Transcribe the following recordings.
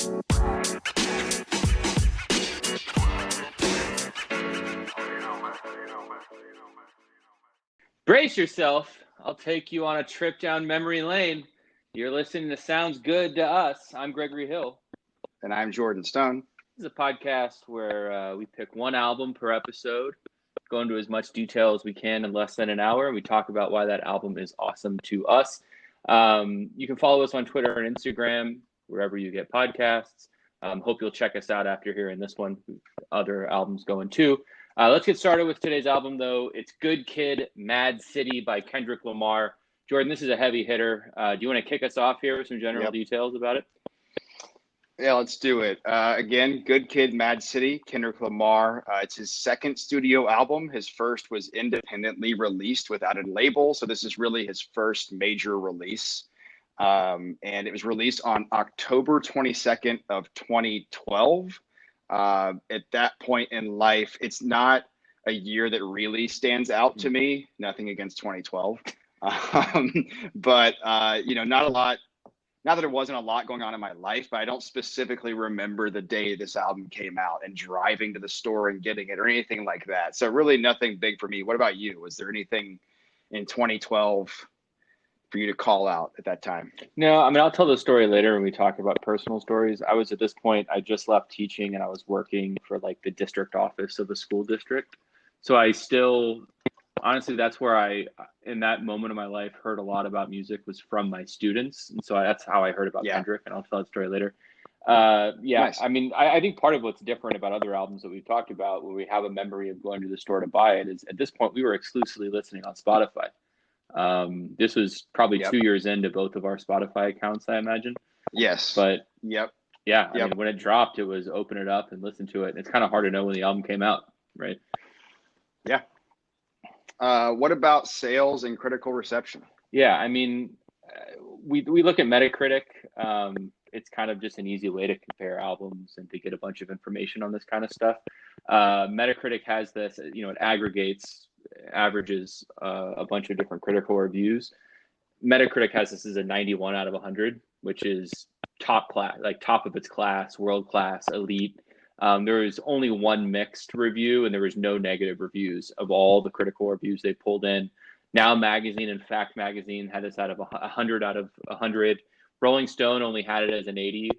Brace yourself. I'll take you on a trip down memory lane. You're listening to Sounds Good to Us. I'm Gregory Hill. And I'm Jordan Stone. This is a podcast where we pick one album per episode, go into as much detail as we can in less than an hour, and we talk about why that album is awesome to us. You can follow us on Twitter and Instagram, wherever you get podcasts. Hope you'll check us out after hearing this one. Other albums going too. Let's get started with today's album, though. It's Good Kid, M.A.A.d City by Kendrick Lamar. Jordan, this is a heavy hitter. Do you want to kick us off here with some general details about it? Yeah, let's do it. Again, Good Kid, M.A.A.d City, Kendrick Lamar. It's his second studio album. His first was independently released without a label, so this is really his first major release. And it was released on October 22nd of 2012. At that point in life, it's not a year that really stands out to me. Nothing against 2012. But not a lot. Not that there wasn't a lot going on in my life, but I don't specifically remember the day this album came out and driving to the store and getting it or anything like that. So really nothing big for me. What about you? Was there anything in 2012 for you to call out at that time? No, I mean, I'll tell the story later when we talk about personal stories. I was at this point, I just left teaching and I was working for like the district office of a school district. So I still, honestly, that's where I, in that moment of my life, heard a lot about music was from my students. And so that's how I heard about Kendrick, and I'll tell that story later. Nice. I mean, I think part of what's different about other albums that we've talked about, where we have a memory of going to the store to buy it, is at this point, we were exclusively listening on Spotify. This was probably 2 years into both of our Spotify accounts, I imagine. Yes. But I mean, when it dropped, it was open it up and listen to it. And it's kind of hard to know when the album came out, right? Yeah. What about sales and critical reception? Yeah, I mean, we look at Metacritic. It's kind of just an easy way to compare albums and to get a bunch of information on this kind of stuff. Metacritic has this, it averages a bunch of different critical reviews. Metacritic has this as a 91 out of 100, which is top class, like top of its class, world class, elite. There was only one mixed review, and there was no negative reviews of all the critical reviews they pulled in. Now Magazine and Fact Magazine had this out of 100 out of 100. Rolling Stone only had it as an 80.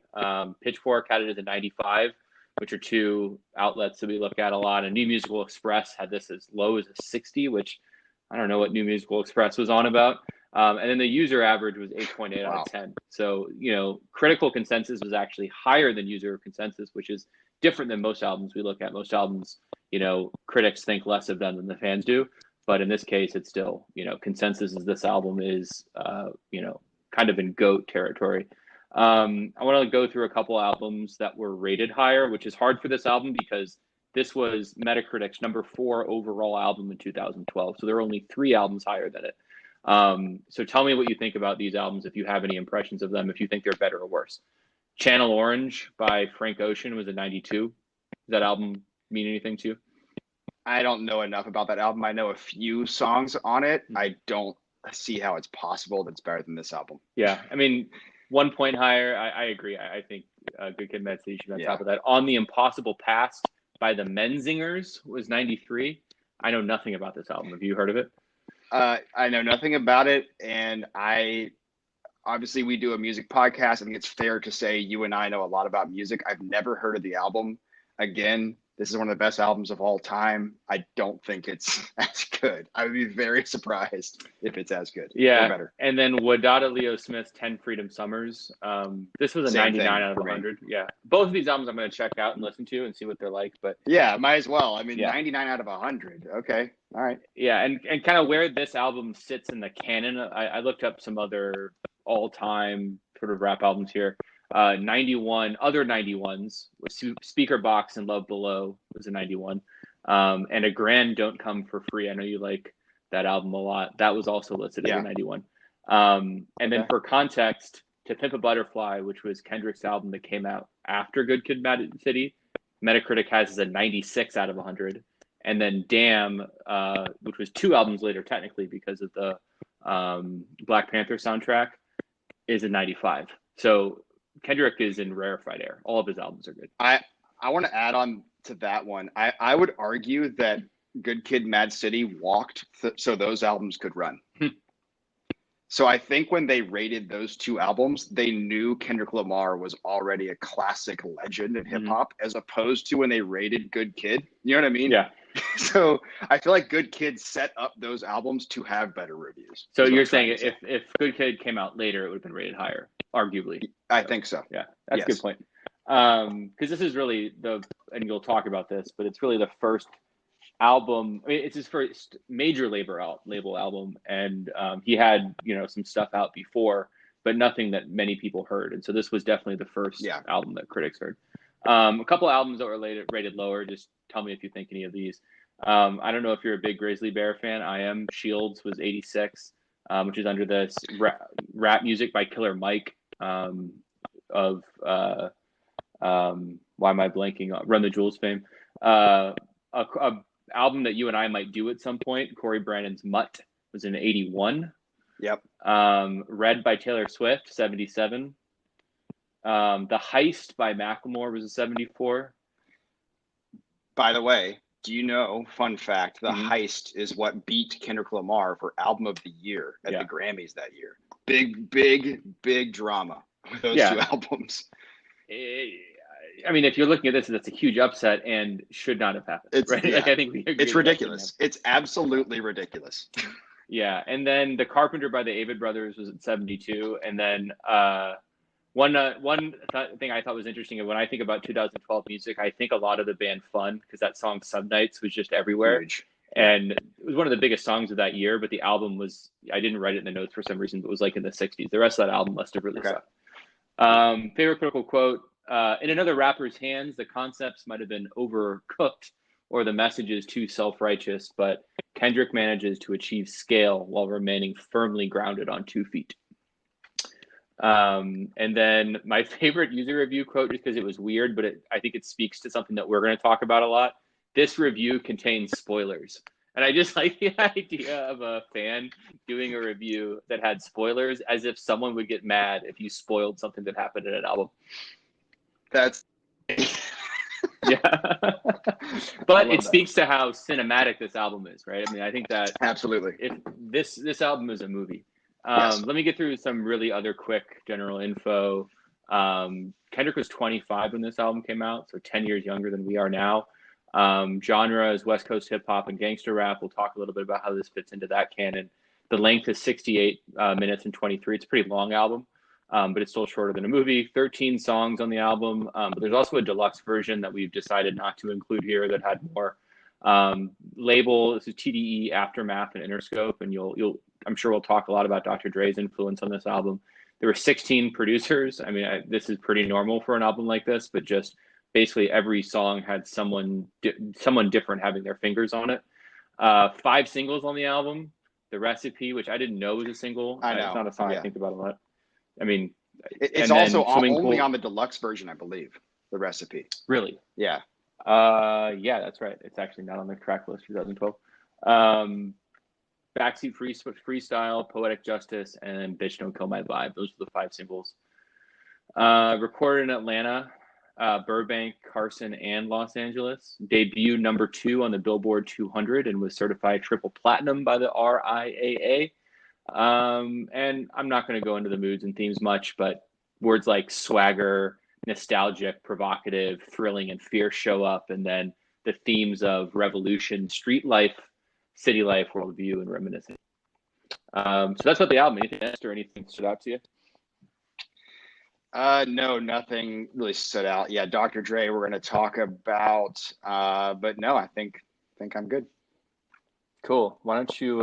Pitchfork had it as a 95, which are two outlets that we look at a lot. And New Musical Express had this as low as a 60, which I don't know what New Musical Express was on about. And then the user average was 8.8 out of 10. So, critical consensus was actually higher than user consensus, which is different than most albums we look at. Most albums, critics think less of them than the fans do. But in this case, it's still, consensus is this album is, kind of in GOAT territory. I want to go through a couple albums that were rated higher, which is hard for this album because this was Metacritic's number 4 overall album in 2012. So there are only 3 albums higher than it. So tell me what you think about these albums, if you have any impressions of them, if you think they're better or worse. Channel Orange by Frank Ocean was a 92. Does that album mean anything to you? I don't know enough about that album. I know a few songs on it. I don't see how it's possible that's better than this album. Yeah, I mean, 1 point higher. I agree. I think Good Kid, M.A.A.d City should be on top of that. On the Impossible Past by the Menzingers was 93. I know nothing about this album. Have you heard of it? I know nothing about it, and obviously we do a music podcast. I think it's fair to say you and I know a lot about music. I've never heard of the album. Again, this is one of the best albums of all time. I don't think it's as good. I would be very surprised if it's as good. Yeah, or better. And then Wadada Leo Smith's 10 Freedom Summers. This was a 99 out of 100. Yeah, both of these albums I'm going to check out and listen to and see what they're like. But yeah, might as well. I mean, 99 out of 100. Okay, all right. Yeah, and kind of where this album sits in the canon. I looked up some other all-time sort of rap albums here. 91 other 91s with Speaker Box and Love Below was a 91, and A Grand Don't Come for Free. I know you like that album a lot. That was also listed as a 91. And then for context, To Pimp a Butterfly, which was Kendrick's album that came out after Good Kid, M.A.A.d City, Metacritic has as a 96 out of 100. And then Damn, which was 2 albums later technically because of the Black Panther soundtrack, is a 95. So Kendrick is in rarefied air. All of his albums are good. I want to add on to that one. I would argue that Good Kid, Mad City walked so those albums could run. So I think when they rated those two albums, they knew Kendrick Lamar was already a classic legend in hip hop, as opposed to when they rated Good Kid. You know what I mean? Yeah. So I feel like Good Kid set up those albums to have better reviews. So you're saying if Good Kid came out later, it would have been rated higher, arguably. I think so. Yeah, that's a good point. Because this is really and you'll talk about this, but it's really the first album. I mean, it's his first major label album, and he had some stuff out before, but nothing that many people heard. And so this was definitely the first album that critics heard. A couple albums that were rated lower. Just tell me if you think any of these. I don't know if you're a big Grizzly Bear fan. I am. Shields was 86, which is under this rap music by Killer Mike of why am I blanking on Run the Jewels fame. A album that you and I might do at some point. Corey Brandon's Mutt was in 81. Yep. Red by Taylor Swift, 77. The Heist by Macklemore was a 74. By the way, do you know, fun fact, The Heist is what beat Kendrick Lamar for Album of the Year at the Grammys that year. Big drama with those two albums. I mean, if you're looking at this, that's a huge upset and should not have happened. Right? Yeah. Like, I think it's ridiculous. It's absolutely ridiculous. Yeah, and then The Carpenter by the m.A.A.d brothers was at 72, and then one thing I thought was interesting, and when I think about 2012 music, I think a lot of the band Fun, because that song Subnights was just everywhere. Huge. And it was one of the biggest songs of that year, but the album was, I didn't write it in the notes for some reason, but it was like in the 60s. The rest of that album must have really sucked. Favorite critical quote, in another rapper's hands, the concepts might have been overcooked or the message is too self-righteous, but Kendrick manages to achieve scale while remaining firmly grounded on 2 feet. And then my favorite user review quote, just because it was weird, but I think it speaks to something that we're going to talk about a lot. This review contains spoilers. And I just like the idea of a fan doing a review that had spoilers, as if someone would get mad if you spoiled something that happened in an album. That's yeah. But it speaks to how cinematic this album is, right? I mean, I think that absolutely, if this album is a movie. Let me get through some really other quick general info. Kendrick was 25 when this album came out, so 10 years younger than we are now. Genre is West Coast hip hop and gangster rap. We'll talk a little bit about how this fits into that canon. The length is 68 minutes and 23. It's a pretty long album, but it's still shorter than a movie. 13 songs on the album, but there's also a deluxe version that we've decided not to include here that had more. Label, this is TDE, Aftermath, and Interscope, and I'm sure we'll talk a lot about Dr. Dre's influence on this album. There were 16 producers. I mean, this is pretty normal for an album like this, but just basically every song had someone different having their fingers on it. 5 singles on the album. The Recipe, which I didn't know was a single. I know. It's not a song I think about a lot. I mean, it's also only on the deluxe version, I believe. The Recipe. Really? Yeah. Yeah, that's right. It's actually not on the track list 2012. Backseat Freestyle, Poetic Justice, and Bitch Don't Kill My Vibe. Those are the 5 singles. Recorded in Atlanta, Burbank, Carson, and Los Angeles. Debuted number 2 on the Billboard 200 and was certified triple platinum by the RIAA. And I'm not going to go into the moods and themes much, but words like swagger, nostalgic, provocative, thrilling, and fierce show up, and then the themes of revolution, street life, city life, worldview, and reminiscing. So that's what the album. Anything else or anything stood out to you? No, nothing really stood out. Yeah, Dr. Dre, we're going to talk about, but no, I think I'm good. Cool. Why don't you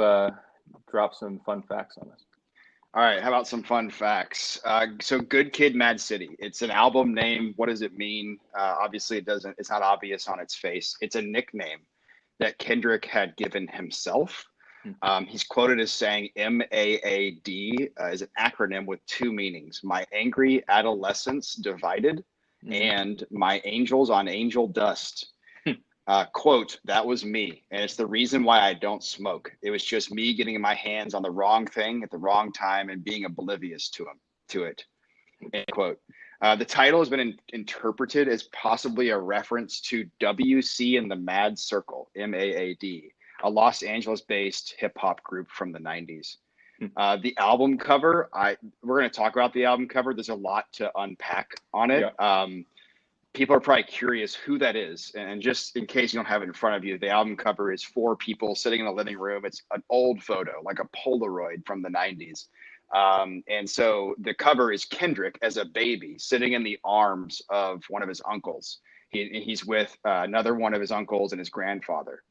drop some fun facts on us? All right, how about some fun facts? So Good Kid, Mad City. It's an album name. What does it mean? Obviously, it's not obvious on its face. It's a nickname that Kendrick had given himself. He's quoted as saying M.A.A.D. Is an acronym with 2 meanings: my angry adolescence divided and my angels on angel dust. Quote, that was me. And it's the reason why I don't smoke. It was just me getting my hands on the wrong thing at the wrong time and being oblivious to it. End quote. The title has been interpreted as possibly a reference to WC and the Mad Circle, M.A.A.D, a Los Angeles-based hip hop group from the 90s. The album cover, we're going to talk about the album cover. There's a lot to unpack on it. Yeah. People are probably curious who that is. And just in case you don't have it in front of you, the album cover is 4 people sitting in a living room. It's an old photo, like a Polaroid from the 90s. And so the cover is Kendrick as a baby sitting in the arms of one of his uncles. He's with another one of his uncles and his grandfather.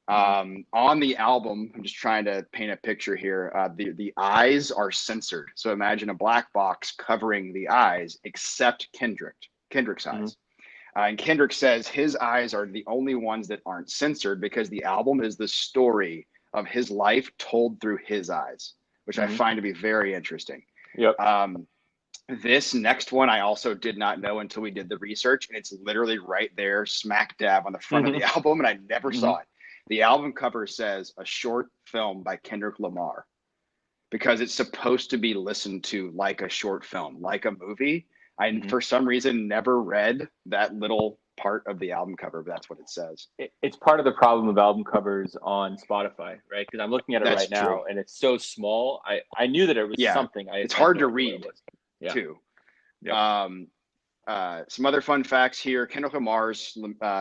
On the album, I'm just trying to paint a picture here. The eyes are censored. So imagine a black box covering the eyes, except Kendrick's eyes. And Kendrick says his eyes are the only ones that aren't censored because the album is the story of his life told through his eyes, which I find to be very interesting. Yep. This next one I also did not know until we did the research, and it's literally right there, smack dab on the front of the album, and I never saw it. The album cover says a short film by Kendrick Lamar because it's supposed to be listened to like a short film, like a movie. I, for some reason, never read that little part of the album cover, but that's what it says. It's part of the problem of album covers on Spotify, right? Because I'm looking at it right now, and it's so small. I knew that it was something. It's hard to read, too. Yep. Some other fun facts here. Kendrick Lamar's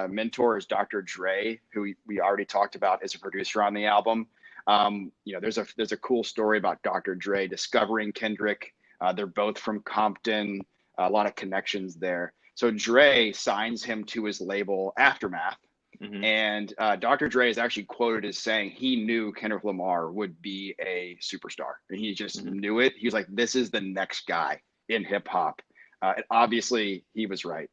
mentor is Dr. Dre, who we already talked about as a producer on the album. There's a cool story about Dr. Dre discovering Kendrick. They're both from Compton. A lot of connections there. So Dre signs him to his label Aftermath. And Dr. Dre is actually quoted as saying he knew Kendrick Lamar would be a superstar. And he just knew it. He was like, this is the next guy in hip hop. And obviously, he was right.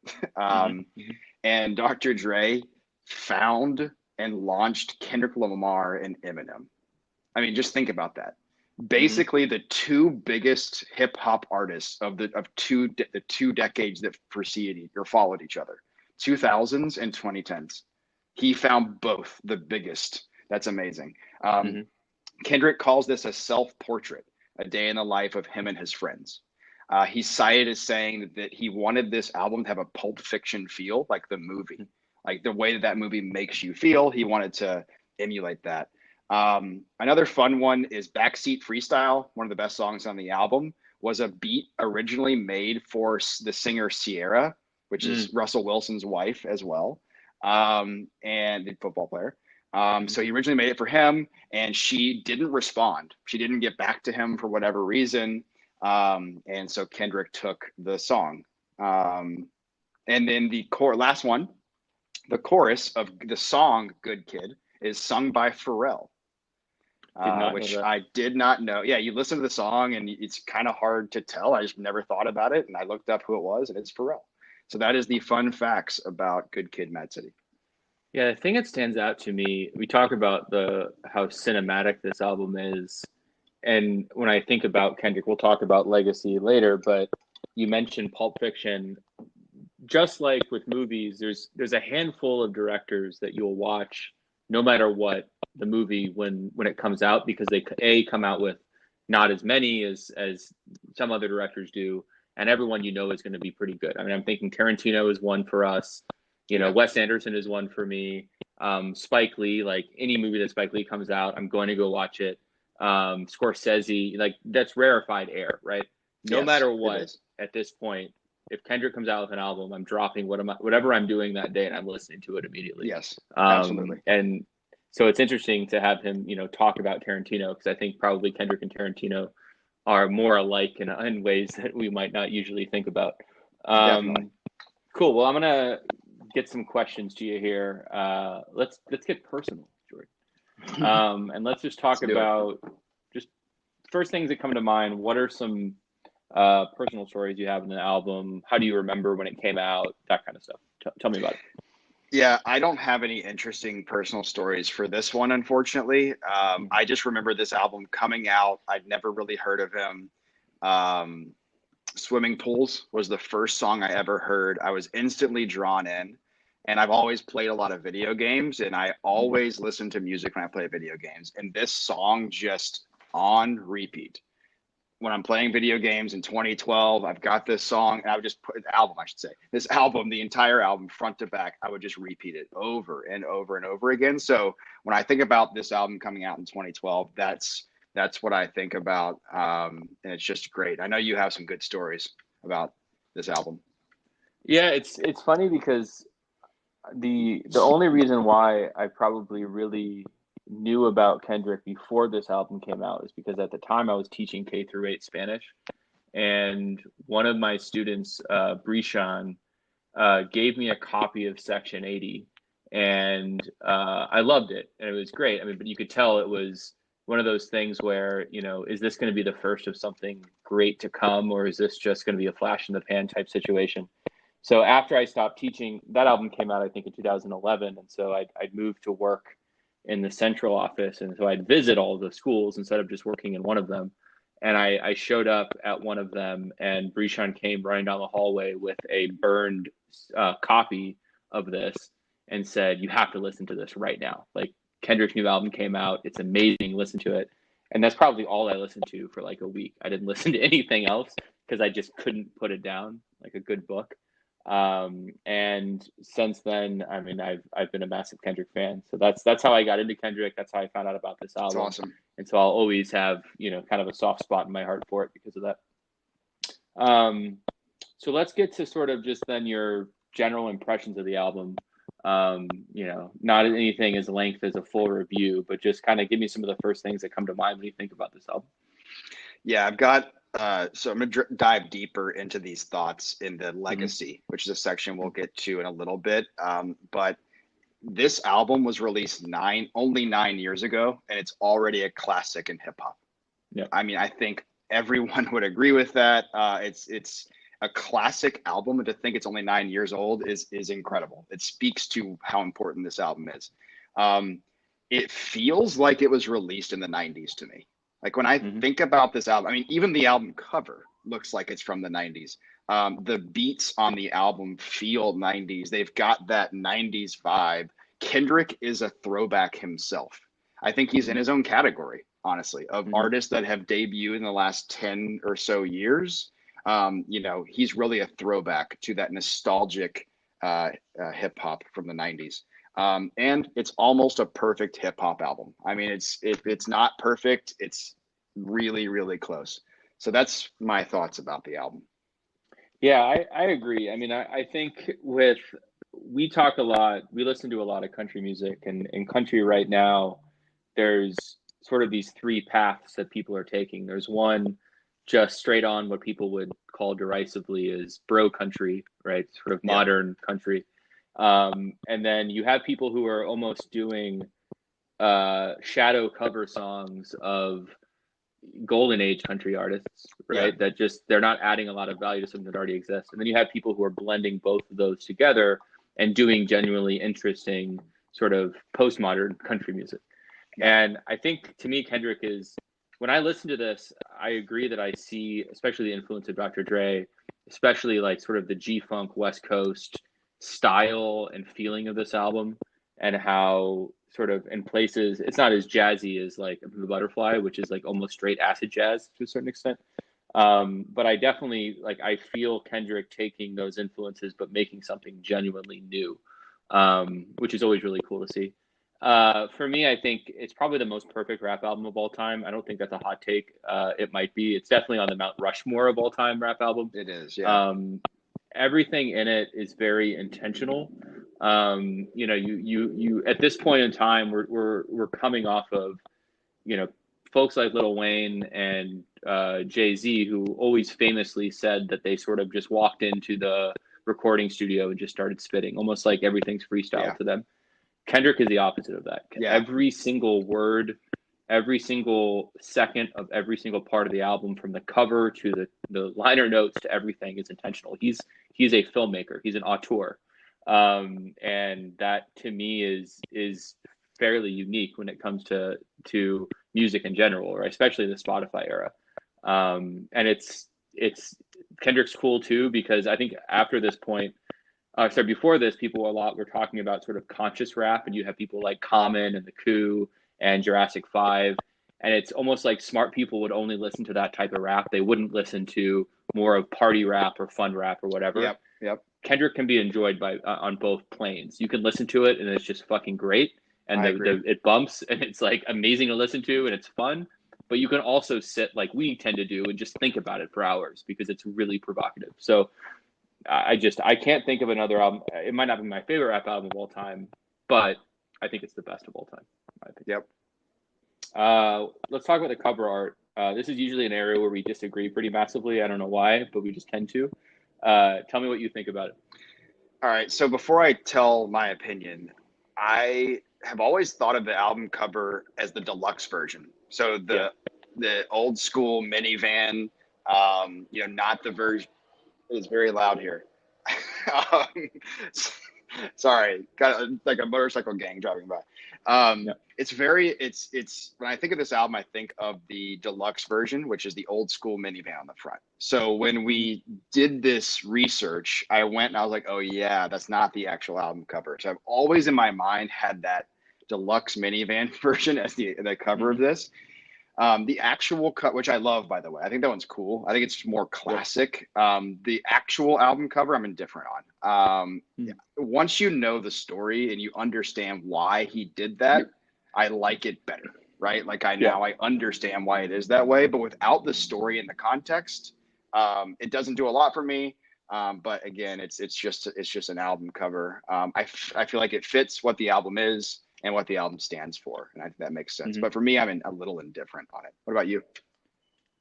And Dr. Dre found and launched Kendrick Lamar and Eminem. I mean, just think about that. Basically, the 2 biggest hip hop artists of the 2 decades that preceded or followed each other, 2000s and 2010s. He found both the biggest. That's amazing. Kendrick calls this a self-portrait, a day in the life of him and his friends. He's cited as saying that he wanted this album to have a Pulp Fiction feel, like the movie, like the way that movie makes you feel. He wanted to emulate that. Another fun one is Backseat Freestyle, one of the best songs on the album, was a beat originally made for the singer Sierra, which is Russell Wilson's wife as well, and the football player. So he originally made it for him, and she didn't respond. She didn't get back to him for whatever reason. And so Kendrick took the song. And then the last one, the chorus of the song Good Kid is sung by Pharrell, which I did not know. Yeah, you listen to the song and it's kind of hard to tell. I just never thought about it. And I looked up who it was, and it's Pharrell. So that is the fun facts about Good Kid, M.A.A.d City. Yeah, the thing that stands out to me, we talk about how cinematic this album is. And when I think about Kendrick, we'll talk about legacy later, but you mentioned Pulp Fiction. Just like with movies, there's a handful of directors that you'll watch no matter what the movie when it comes out, because they come out with not as many as some other directors do, and everyone is going to be pretty good. I mean, I'm thinking Tarantino is one for us. Wes Anderson is one for me. Spike Lee, like any movie that Spike Lee comes out, I'm going to go watch it. Scorsese, like that's rarefied air, right? No matter what, at this point, if Kendrick comes out with an album, I'm dropping whatever I'm doing that day, and I'm listening to it immediately. Yes, absolutely. And so it's interesting to have him, talk about Tarantino, because I think probably Kendrick and Tarantino are more alike in ways that we might not usually think about. Cool. Well, I'm gonna get some questions to you here. Let's get personal, Jordan. And let's just talk about just first things that come to mind. What are some personal stories you have in the album? How do you remember when it came out? That kind of stuff. Tell me about it. Yeah, I don't have any interesting personal stories for this one, unfortunately. I just remember this album coming out. I'd never really heard of him. Swimming Pools was the first song I ever heard. I was instantly drawn in. And I've always played a lot of video games, and I always listen to music when I play video games. And this song just on repeat. when I'm playing video games in 2012, I've got this song, and I would just put the album, I should say, this album, the entire album, front to back. I would just repeat it over and over and over again. So when I think about this album coming out in 2012, that's what I think about, and it's just great. I know you have some good stories about this album. Yeah, it's funny because the only reason why I probably really knew about Kendrick before this album came out is because at the time I was teaching K through 8 Spanish, and one of my students, Brishan, gave me a copy of Section 80, and I loved it, and it was great. I mean, but you could tell it was one of those things where, is this going to be the first of something great to come, or is this just going to be a flash in the pan type situation? So after I stopped teaching, that album came out, I think, in 2011. And so I'd moved to work in the central office. And so I'd visit all the schools instead of just working in one of them. And I showed up at one of them, and Brishan came running down the hallway with a burned copy of this and said, "You have to listen to this right now. Like, Kendrick's new album came out. It's amazing. Listen to it." And that's probably all I listened to for like a week. I didn't listen to anything else because I just couldn't put it down like a good book. And since then, I mean, I've been a massive Kendrick fan. So that's how I got into Kendrick. That's how I found out about this It's album. awesome. And so I'll always have, kind of a soft spot in my heart for it because of that. So let's get to sort of just then your general impressions of the album. Not anything as length as a full review, but just kind of give me some of the first things that come to mind when you think about this album. Yeah, I've got so I'm gonna dive deeper into these thoughts in the legacy, which is a section we'll get to in a little bit. But this album was released only 9 years ago, and it's already a classic in hip hop. Yeah. I mean, I think everyone would agree with that. It's a classic album, and to think it's only 9 years old is incredible. It speaks to how important this album is. It feels like it was released in the 90s to me. Like when I think about this album, I mean, even the album cover looks like it's from the 90s. The beats on the album feel 90s. They've got that 90s vibe. Kendrick is a throwback himself. I think he's in his own category, honestly, of artists that have debuted in the last 10 or so years. He's really a throwback to that nostalgic hip hop from the 90s. And it's almost a perfect hip hop album. I mean, it's not perfect. It's really, really close. So that's my thoughts about the album. Yeah, I agree. I mean, I think we talk a lot, we listen to a lot of country music, and in country right now, there's sort of these three paths that people are taking. There's one just straight on what people would call derisively is bro country, right? Sort of modern country. And then you have people who are almost doing shadow cover songs of golden age country artists, right? That just, they're not adding a lot of value to something that already exists. And then you have people who are blending both of those together and doing genuinely interesting sort of postmodern country music. And I think, to me, Kendrick is, when I listen to this, I agree that I see, especially the influence of Dr. Dre, especially like sort of the G-Funk West Coast style and feeling of this album, and how sort of in places it's not as jazzy as like the Butterfly, which is like almost straight acid jazz to a certain extent. But I definitely I feel Kendrick taking those influences but making something genuinely new, which is always really cool to see. For me, I think it's probably the most perfect rap album of all time. I don't think that's a hot take. It might be. It's definitely on the Mount Rushmore of all time rap albums. It is, yeah. Everything in it is very intentional. You at this point in time, we're coming off of, folks like Lil Wayne and Jay-Z, who always famously said that they sort of just walked into the recording studio and just started spitting, almost like everything's freestyle to them. Kendrick is the opposite of that. Every single word, every single second of every single part of the album, from the cover to the liner notes to everything, is intentional. He's a filmmaker. He's an auteur. And that, to me, is fairly unique when it comes to music in general, or especially the Spotify era. And it's Kendrick's cool too, because I think after this point, before this, people were talking about sort of conscious rap, and you have people like Common and The Coup and Jurassic 5. And it's almost like smart people would only listen to that type of rap. They wouldn't listen to more of party rap or fun rap or whatever. Yep. Yep. Kendrick can be enjoyed by on both planes. You can listen to it and it's just fucking great, and I agree. it bumps and it's like amazing to listen to and it's fun. But you can also sit like we tend to do and just think about it for hours because it's really provocative. So I can't think of another album. It might not be my favorite rap album of all time, but I think it's the best of all time, in my opinion. Yep. Let's talk about the cover art. This is usually an area where we disagree pretty massively. I don't know why, but we just tend to. Tell me what you think about it. All right. So before I tell my opinion, I have always thought of the album cover as the deluxe version. So the old school minivan, not the version. It's very loud here. um, sorry, got like a motorcycle gang driving by. Yeah. It's when I think of this album, I think of the deluxe version, which is the old school minivan on the front. So when we did this research, I went and I was like, oh yeah, that's not the actual album cover. So I've always in my mind had that deluxe minivan version as the cover of this. The actual cut, which I love, by the way, I think that one's cool. I think it's more classic. The actual album cover, I'm indifferent on. Once you know the story and you understand why he did that, I like it better, right? Like now I understand why it is that way, but without the story and the context, it doesn't do a lot for me. But again, it's just an album cover. I feel like it fits what the album is and what the album stands for. And I think that makes sense. But for me, I'm a little indifferent on it. What about you?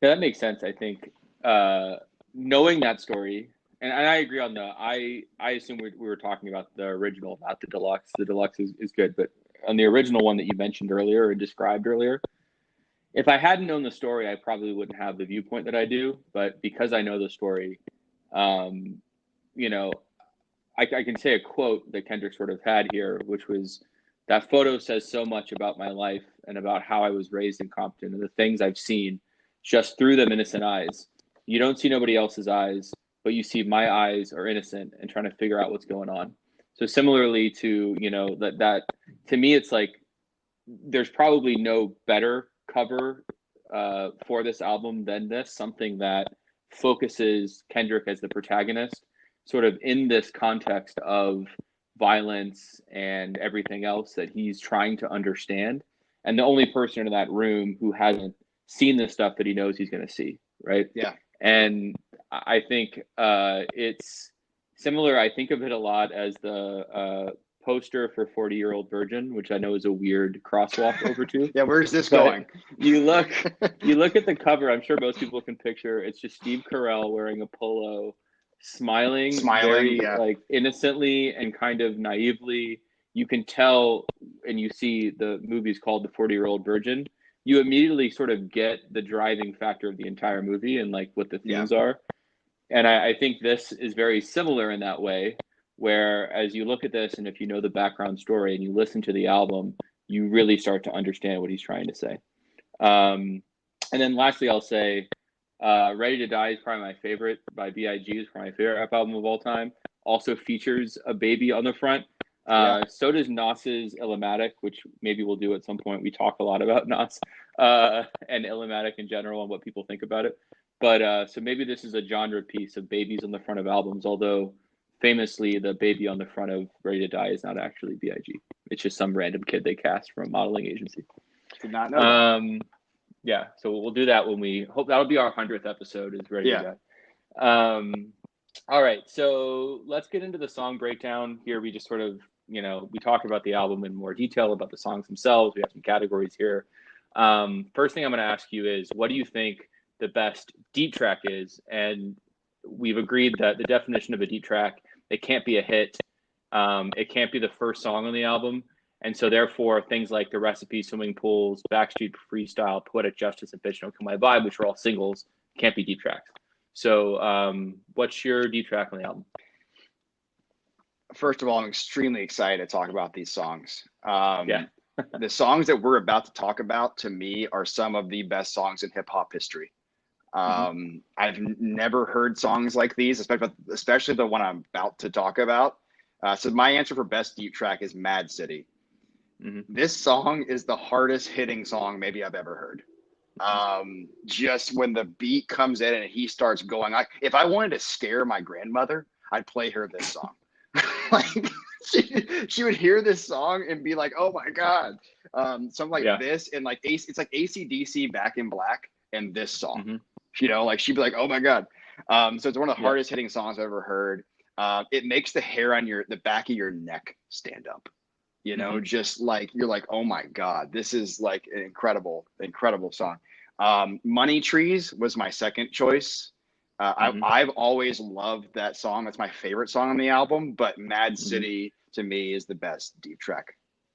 Yeah, that makes sense. I think knowing that story, and I agree on I assume we were talking about the original, not the deluxe. The deluxe is good, but on the original one that you mentioned earlier or described earlier, if I hadn't known the story, I probably wouldn't have the viewpoint that I do. But because I know the story, you know, I can say a quote that Kendrick sort of had here, which was, that photo says so much about my life and about how I was raised in Compton and the things I've seen just through them innocent eyes. You don't see nobody else's eyes, but you see my eyes are innocent and trying to figure out what's going on. So similarly to, that to me, it's like there's probably no better cover for this album than this, something that focuses Kendrick as the protagonist, sort of in this context of violence and everything else that he's trying to understand. And the only person in that room who hasn't seen the stuff that he knows he's going to see, right? Yeah. And I think it's similar. I think of it a lot as the poster for 40-Year-Old Virgin, which I know is a weird crosswalk over to. Yeah, where's this going? You look at the cover, I'm sure most people can picture, it's just Steve Carell wearing a polo, smiling very, like innocently and kind of naively. You can tell, and you see the movie's called The 40-Year-Old Virgin. You immediately sort of get the driving factor of the entire movie and like what the themes are. And I think this is very similar in that way, where as you look at this and if you know the background story and you listen to the album, you really start to understand what he's trying to say. And then lastly, I'll say, Ready to Die is probably my favorite by B.I.G. is probably my favorite rap album of all time. Also features a baby on the front. So does Nas's Illmatic, which maybe we'll do at some point. We talk a lot about Nas and Illmatic in general and what people think about it. But so maybe this is a genre piece of babies on the front of albums, although famously the baby on the front of Ready to Die is not actually B.I.G. It's just some random kid they cast from a modeling agency. Did not know that. Yeah, so we'll do that when we hope that'll be our 100th episode is Ready to Die. All right, so let's get into the song breakdown here. We just sort of, we talk about the album in more detail, about the songs themselves. We have some categories here. First thing I'm going to ask you is, what do you think the best deep track is? And we've agreed that the definition of a deep track, it can't be a hit. It can't be the first song on the album. And so therefore things like The Recipe, Swimming Pools, Backstreet Freestyle, Poetic Justice, and Bitch Don't Kill My Vibe, which are all singles, can't be deep tracks. So what's your deep track on the album? First of all, I'm extremely excited to talk about these songs. The songs that we're about to talk about, to me, are some of the best songs in hip hop history. I've never heard songs like these, especially the one I'm about to talk about. So my answer for best deep track is Mad City. Hmm. This song is the hardest hitting song maybe I've ever heard. Just when the beat comes in and he starts going, if I wanted to scare my grandmother, I'd play her this song. Like she would hear this song and be like, "Oh my god!" Something like Yeah. this, and like it's like AC/DC Back in Black and this song. Hmm. Like she'd be like, "Oh my god!" So it's one of the Yeah. hardest hitting songs I've ever heard. It makes the hair on the back of your neck stand up. Hmm. Just like you're like, "Oh my god, this is like an incredible song." Money Trees was my second choice. Hmm. I've always loved that song. That's my favorite song on the album, but Mad Hmm. City to me is the best deep track.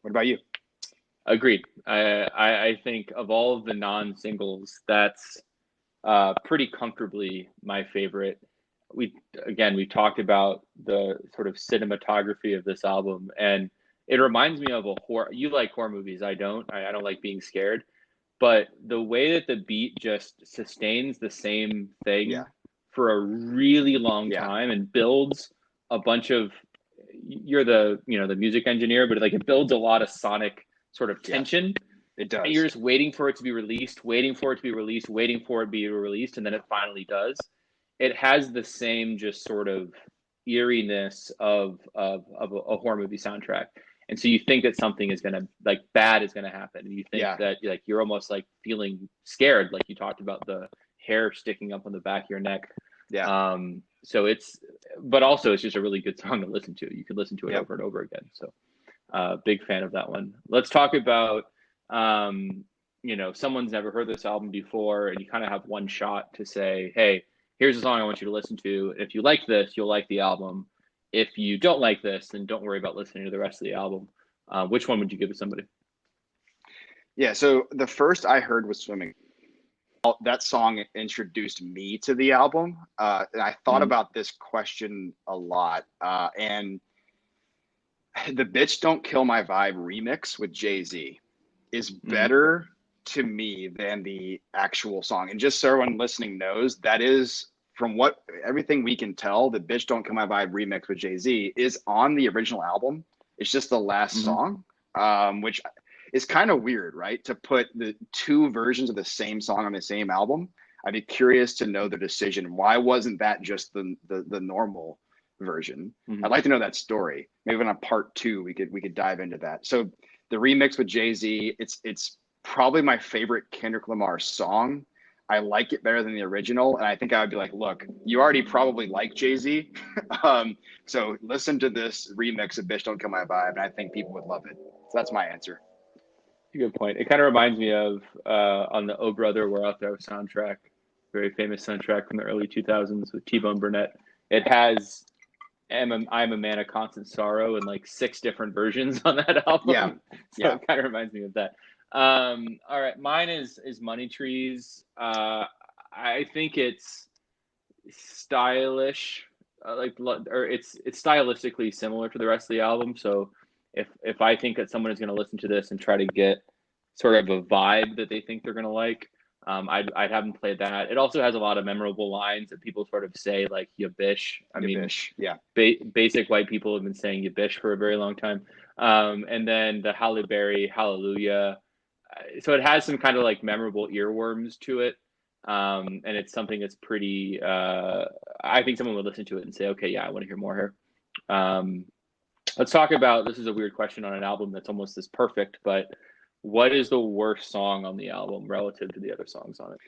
What about you? Agreed. I think of all of the non-singles, that's pretty comfortably my favorite. We we talked about the sort of cinematography of this album, and it reminds me of a horror. You like horror movies? I don't. I don't like being scared. But the way that the beat just sustains the same Yeah, thing for a really long yeah, time and builds a bunch of, you're the, the music engineer, but like it builds a lot of sonic sort of yeah. tension, It and you're does. just waiting for it to be released, waiting for it to be released, waiting for it to be released, and then it finally does. It has the same just sort of eeriness of a horror movie soundtrack. And so you think that something is gonna, like, bad is gonna happen, and you think Yeah, that, like, you're almost like feeling scared, like you talked about the hair sticking up on the back of your neck. yeah, So it's, but also it's just a really good song to listen to. You can listen to it yep. over and over again. So big fan of that one. Let's talk about, someone's never heard this album before, and you kind of have one shot to say, hey, here's a song I want you to listen to. If you like this, you'll like the album. If you don't like this, then don't worry about listening to the rest of the album. Which one would you give to somebody? Yeah. So the first I heard was Swimming. That song introduced me to the album. And I thought Mm-hmm. about this question a lot. And the Bitch Don't Kill My Vibe remix with Jay-Z is Mm-hmm. better to me than the actual song. And just so everyone listening knows, that is from what everything we can tell, the Bitch Don't Kill My Vibe remix with Jay-Z is on the original album. It's just the last Mm-hmm. song, which is kind of weird, right? To put the two versions of the same song on the same album. I'd be curious to know the decision. Why wasn't that just the normal version? Mm-hmm. I'd like to know that story. Maybe on a part two, we could dive into that. So the remix with Jay Z, it's probably my favorite Kendrick Lamar song. I like it better than the original, and I think I would be like, look, you already probably like Jay Z, so listen to this remix of "Bitch Don't Kill My Vibe," and I think people would love it. So that's my answer. Good point. It kind of reminds me of on the Oh Brother We're Out There soundtrack, very famous soundtrack from the early 2000s with T-Bone Burnett. It has I'm a Man of Constant Sorrow and like six different versions on that Yeah, album. So yeah, it kind of reminds me of that. All right, mine is Money Trees. I think it's stylish, or it's stylistically similar to the rest of the album. So if I think that someone is going to listen to this and try to get sort of a vibe that they think they're going to like, I'd have them play that. It also has a lot of memorable lines that people sort of say, like "yabish." I yeah, mean, Bish, yeah, basic white people have been saying "yabish" for a very long time. And then the Halle Berry "Hallelujah." So it has some kind of like memorable earworms to it. And it's something that's pretty. I think someone would listen to it and say, "Okay, yeah, I want to hear more here." Um, let's talk about. This is a weird question on an album that's almost this perfect, but what is the worst song on the album relative to the other songs on it?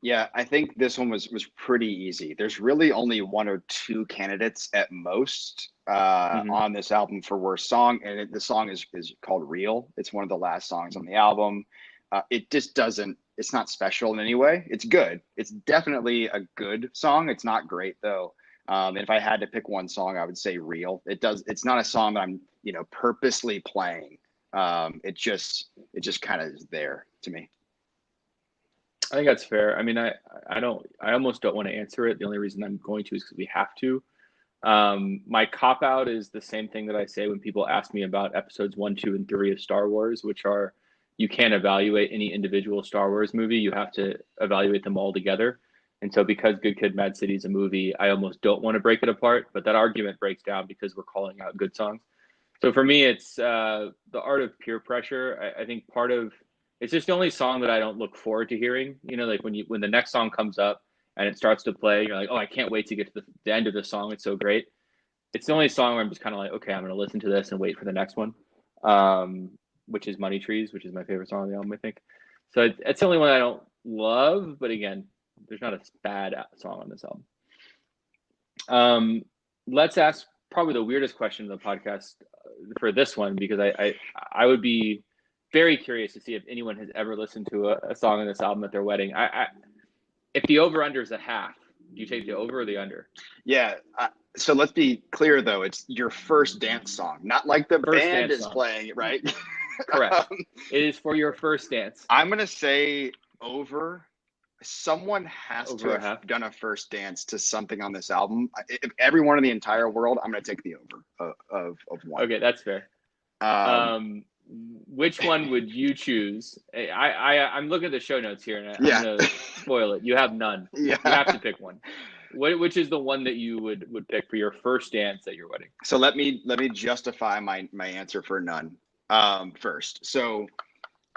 yeah. I think this one was pretty easy. There's really only one or two candidates at most Mm-hmm. on this album for worst song, and the song is called "Real." It's one of the last songs on the album. It just doesn't. It's not special in any way. It's good. It's definitely a good song. It's not great though. And if I had to pick one song, I would say "Real." It does. It's not a song that I'm purposely playing. It just kind of is there to me. I think that's fair. I mean, I don't. I almost don't want to answer it. The only reason I'm going to is because we have to. My cop out is the same thing that I say when people ask me about episodes one, two, and three of Star Wars, which are, you can't evaluate any individual Star Wars movie. You have to evaluate them all together. And so, because Good Kid, Mad City is a movie, I almost don't want to break it apart. But that argument breaks down because we're calling out good songs. So for me, it's the art of peer pressure. I think part of it's just the only song that I don't look forward to hearing. You know, like when the next song comes up and it starts to play, you're like, oh, I can't wait to get to the end of the song. It's so great. It's the only song where I'm just kind of like, okay, I'm going to listen to this and wait for the next one, which is Money Trees, which is my favorite song on the album, I think. So it's the only one I don't love, but again, there's not a bad song on this album. Let's ask probably the weirdest question of the podcast for this one, because I would be very curious to see if anyone has ever listened to a song on this album at their wedding. If the over-under is a half, do you take the over or the under? Yeah. So let's be clear, though. It's your first dance song, not like the First band dance is song. playing it, right? Correct. It is for your first dance. I'm going to say over. Someone has Over to a have half. done a first dance to something on this album. If everyone in the entire world, I'm going to take the over of one. Okay, that's fair. Which one would you choose? I'm looking at the show notes here, and I'm going to spoil it. You have none. Yeah. You have to pick one. Which is the one that you would pick for your first dance at your wedding? So let me justify my answer for none first. So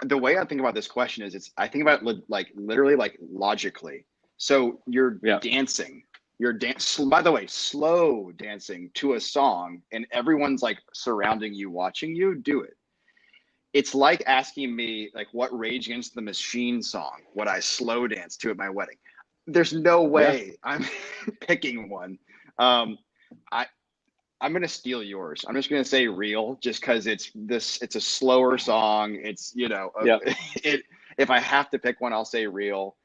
the way I think about this question is I think about it like literally like logically. So you're dancing, by the way, slow dancing to a song, and everyone's like surrounding you, watching you do it. It's like asking me, like, what Rage Against the Machine song would I slow dance to at my wedding? There's no way I'm picking one. I'm going to steal yours. I'm just going to say Real, just because it's a slower song. It's, if I have to pick one, I'll say Real.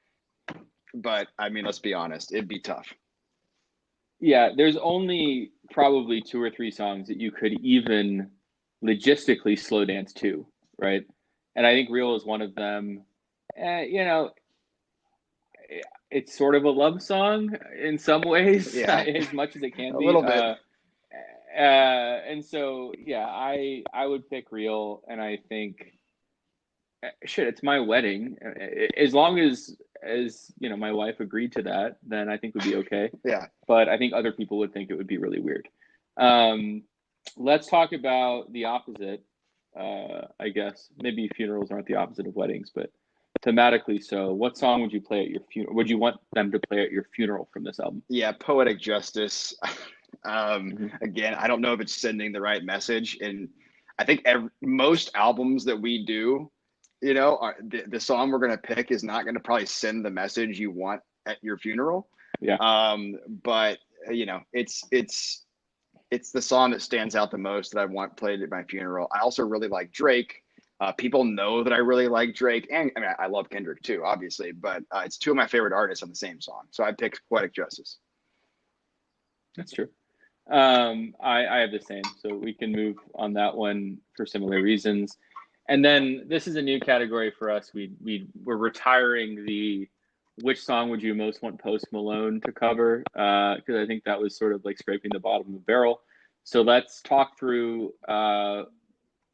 But I mean, let's be honest, it'd be tough. Yeah, there's only probably 2 or 3 songs that you could even logistically slow dance to, right? And I think Real is one of them. It's sort of a love song in some ways, as much as it can be. A little bit. And so, I would pick Real, and I think, it's my wedding. As long as my wife agreed to that, then I think we'd be okay. Yeah. But I think other people would think it would be really weird. Let's talk about the opposite. I guess maybe funerals aren't the opposite of weddings, but thematically so. What song would you play at your funeral? Would you want them to play at your funeral from this album? Yeah, Poetic Justice. Again, I don't know if it's sending the right message, and I think most albums that we do, the song we're going to pick is not going to probably send the message you want at your funeral. Yeah. But it's the song that stands out the most that I want played at my funeral. I also really like Drake. People know that I really like Drake, and I mean, I love Kendrick too, obviously, but it's 2 of my favorite artists on the same song. So I picked Poetic Justice. That's true. I have the same, so we can move on that one for similar reasons. And then this is a new category for us. We're retiring the which song would you most want Post Malone to cover? Because I think that was sort of like scraping the bottom of the barrel. So let's talk through.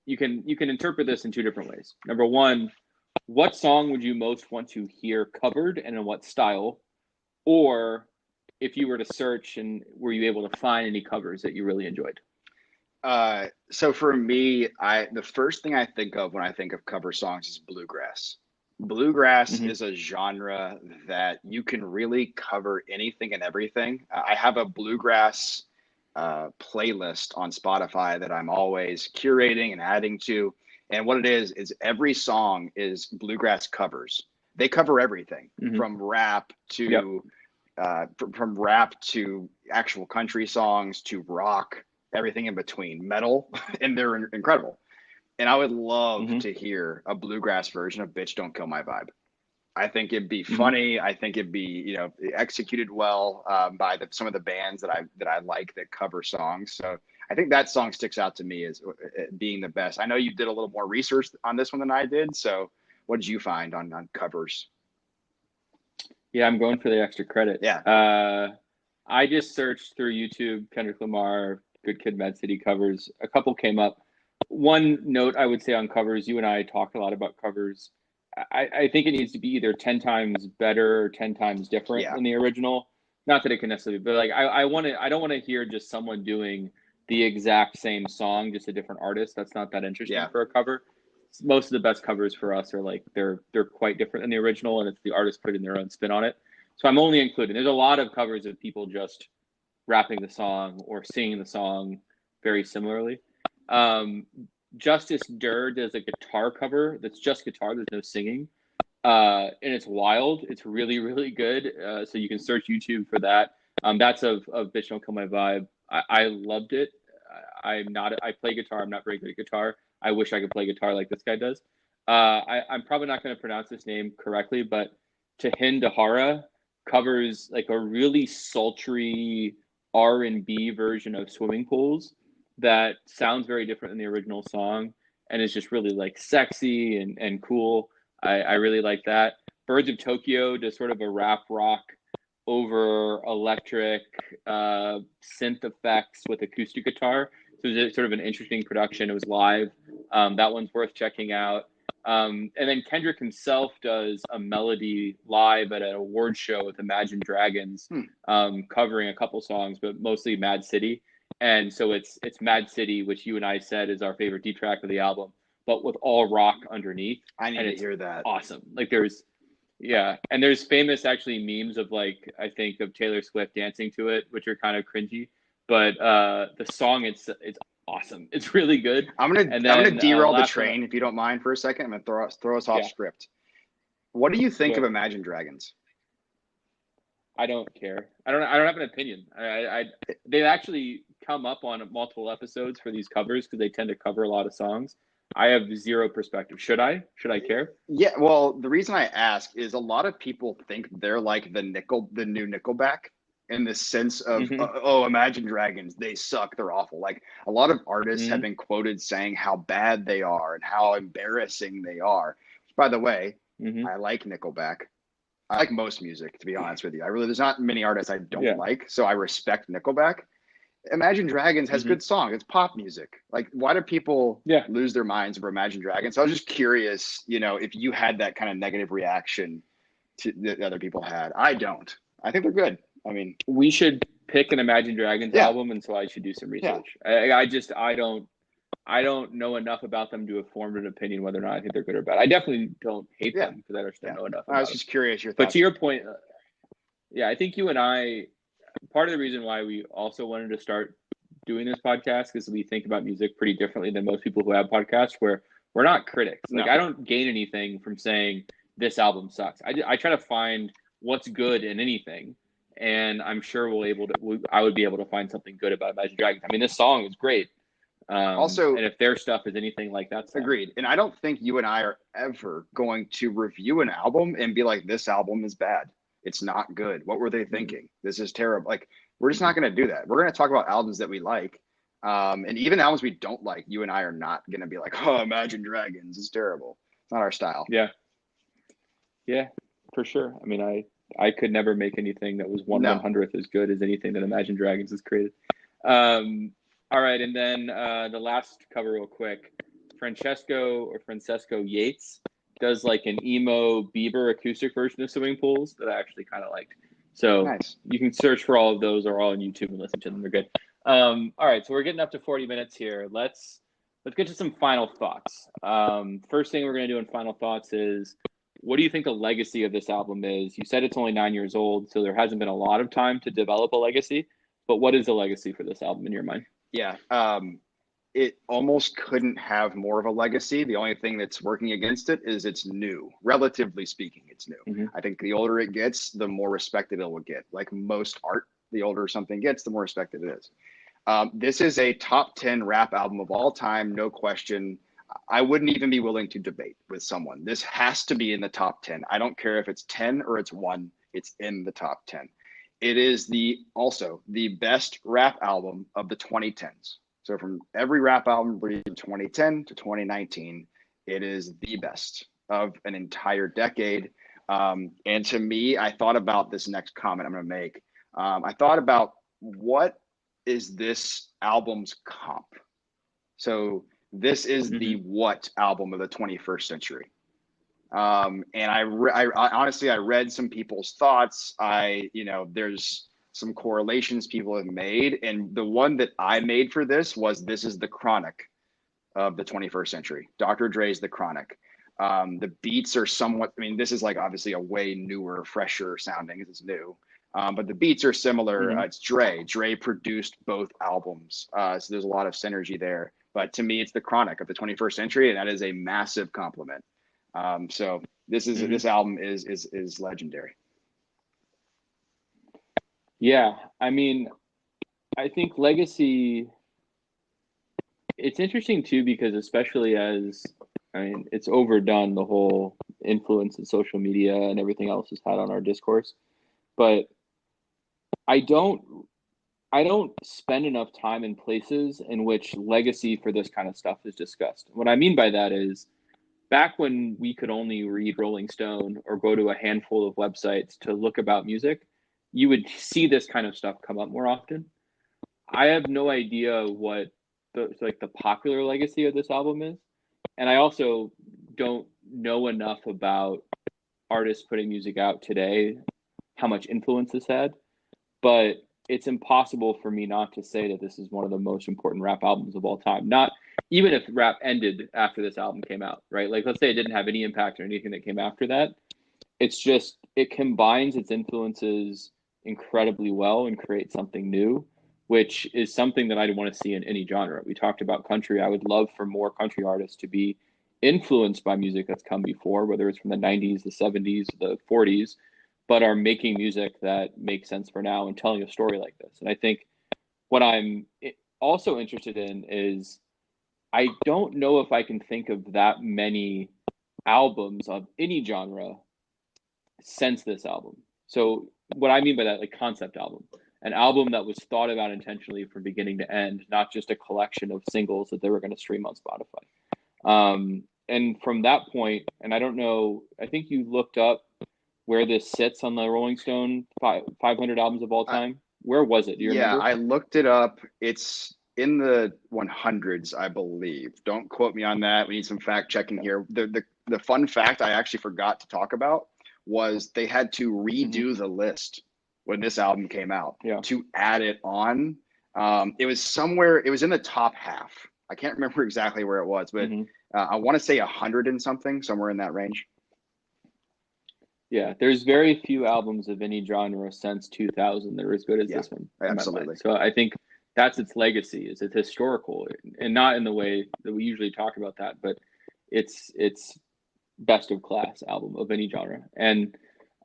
You can interpret this in 2 different ways. Number one, what song would you most want to hear covered, and in what style? Or if you were to search, and were you able to find any covers that you really enjoyed? So for me, the first thing I think of when I think of cover songs is bluegrass. Bluegrass is a genre that you can really cover anything and everything. I have a bluegrass playlist on Spotify that I'm always curating and adding to. And what it is every song is bluegrass covers. They cover everything from rap to from rap to actual country songs to rock, everything in between, metal, and they're incredible. And I would love to hear a bluegrass version of Bitch Don't Kill My Vibe. I think it'd be funny. I think it'd be, executed well by some of the bands that I like that cover songs. So I think that song sticks out to me as being the best. I know you did a little more research on this one than I did. So what did you find on covers? Yeah, I'm going for the extra credit. Yeah. I just searched through YouTube, Kendrick Lamar, Good Kid, M.A.A.d covers. A couple came up. One note I would say on covers, you and I talked a lot about covers. I think it needs to be either 10 times better or 10 times different than the original. Not that it can necessarily, but like I don't want to hear just someone doing the exact same song, just a different artist. That's not that interesting Yeah. for a cover. Most of the best covers for us are like they're quite different than the original, and it's the artist putting their own spin on it. So I'm only including. There's a lot of covers of people just rapping the song or singing the song very similarly. Um, Justice Durr does a guitar cover that's just guitar. There's no singing, and it's wild. It's really really good. So you can search YouTube for that. That's of Bitch Don't Kill My Vibe. I loved it. I'm not. I play guitar. I'm not very good at guitar. I wish I could play guitar like this guy does. I'm probably not going to pronounce this name correctly, but Tahin Dahara covers like a really sultry R&B version of Swimming Pools that sounds very different than the original song and is just really like sexy and cool. I really like that. Birds of Tokyo does sort of a rap rock over electric synth effects with acoustic guitar. So it was sort of an interesting production. It was live. That one's worth checking out. And then Kendrick himself does a melody live at an award show with Imagine Dragons, covering a couple songs, but mostly M.A.A.d City. And so it's M.A.A.d City, which you and I said is our favorite deep track of the album, but with all rock underneath. I need to hear that. Awesome. Like and there's famous actually memes of like I think of Taylor Swift dancing to it, which are kind of cringy, but the song it's awesome. It's really good. I'm gonna derail the train if you don't mind for a second. I'm gonna throw us off script. What do you think of Imagine Dragons? I don't care. I don't have an opinion. They've actually come up on multiple episodes for these covers because they tend to cover a lot of songs. I have zero perspective. Should I care? Yeah, well, the reason I ask is a lot of people think they're like the new Nickelback in the sense of, oh, Imagine Dragons, they suck, they're awful. Like a lot of artists have been quoted saying how bad they are and how embarrassing they are. Which, by the way, I like Nickelback. I like most music, to be honest with you. There's not many artists I don't like, so I respect Nickelback. Imagine Dragons has good songs. It's pop music. Like, why do people lose their minds over Imagine Dragons? So I was just curious, if you had that kind of negative reaction to that other people had. I don't. I think they're good. I mean, we should pick an Imagine Dragons album, and so I should do some research. I don't know enough about them to have formed an opinion whether or not I think they're good or bad. I definitely don't hate them because I just don't know enough. I was just curious your thoughts. But to your point, I think you and I. Part of the reason why we also wanted to start doing this podcast is we think about music pretty differently than most people who have podcasts where we're not critics. Like I don't gain anything from saying this album sucks. I try to find what's good in anything, and I'm sure I would be able to find something good about Imagine Dragons. I mean, this song is great. Also, and if their stuff is anything like that, agreed. And I don't think you and I are ever going to review an album and be like, this album is bad. It's not good. What were they thinking? This is terrible. Like, we're just not going to do that. We're going to talk about albums that we like. And even albums we don't like, you and I are not going to be like, oh, Imagine Dragons is terrible. It's not our style. Yeah, for sure. I mean, I could never make anything that was 1/100th as good as anything that Imagine Dragons has created. All right. And then the last cover real quick, Francesco Yates does like an emo Bieber acoustic version of Swimming Pools that I actually kind of liked. So you can search for all of those or all on YouTube and listen to them. They're good. All right. So we're getting up to 40 minutes here. Let's get to some final thoughts. First thing we're going to do in final thoughts is, what do you think the legacy of this album is? You said it's only 9 years old, so there hasn't been a lot of time to develop a legacy. But what is the legacy for this album in your mind? Yeah. It almost couldn't have more of a legacy. The only thing that's working against it is it's new. Relatively speaking, it's new. I think the older it gets, the more respected it will get. Like most art, the older something gets, the more respected it is. This is a top 10 rap album of all time, no question. I wouldn't even be willing to debate with someone. This has to be in the top 10. I don't care if it's 10 or it's 1, it's in the top 10. It is also the best rap album of the 2010s. So from every rap album from 2010 to 2019, it is the best of an entire decade. And to me, I thought about this next comment I'm going to make. I thought about, what is this album's comp? So this is the what album of the 21st century. And I honestly, I read some people's thoughts. There's some correlations people have made. And the one that I made for this was this is the Chronic of the 21st century. Dr. Dre's The Chronic. The beats are somewhat, I mean, this is like obviously a way newer, fresher sounding, it's new. But the beats are similar. Mm-hmm. It's Dre. Dre produced both albums. So there's a lot of synergy there. But to me, it's the Chronic of the 21st century, and that is a massive compliment. So this album is legendary. Yeah, I mean, I think Legacy, it's interesting too, because especially as, I mean, it's overdone, the whole influence that social media and everything else has had on our discourse. But I don't I don't spend enough time in places in which legacy for this kind of stuff is discussed. What I mean by that is back when we could only read Rolling Stone or go to a handful of websites to look about music, you would see this kind of stuff come up more often. I have no idea what the popular legacy of this album is, and I also don't know enough about artists putting music out today, how much influence this had. But it's impossible for me not to say that this is one of the most important rap albums of all time. Not even if rap ended after this album came out, right? Like, let's say it didn't have any impact or anything that came after that. It's just, it combines its influences incredibly well and creates something new, which is something that I'd want to see in any genre. We talked about country. I would love for more country artists to be influenced by music that's come before, whether it's from the 90s, the 70s, the 40s, but are making music that makes sense for now and telling a story like this. And I think what I'm also interested in is I don't know if I can think of that many albums of any genre since this album. So what I mean by that, like concept album, an album that was thought about intentionally from beginning to end, not just a collection of singles that they were going to stream on Spotify. And from that point, and I don't know, I think you looked up where this sits on the Rolling Stone 500 albums of all time. Where was it? Do you remember? I looked it up. It's in the 100s, I believe. Don't quote me on that. We need some fact checking here. The fun fact I actually forgot to talk about was they had to redo the list when this album came out to add it on. It was somewhere, it was in the top half. I can't remember exactly where it was, but I want to say 100 and something, somewhere in that range. Yeah, there's very few albums of any genre since 2000 that are as good as this one. Absolutely. So I think that's its legacy, is it's historical, and not in the way that we usually talk about that, but it's best of class album of any genre. And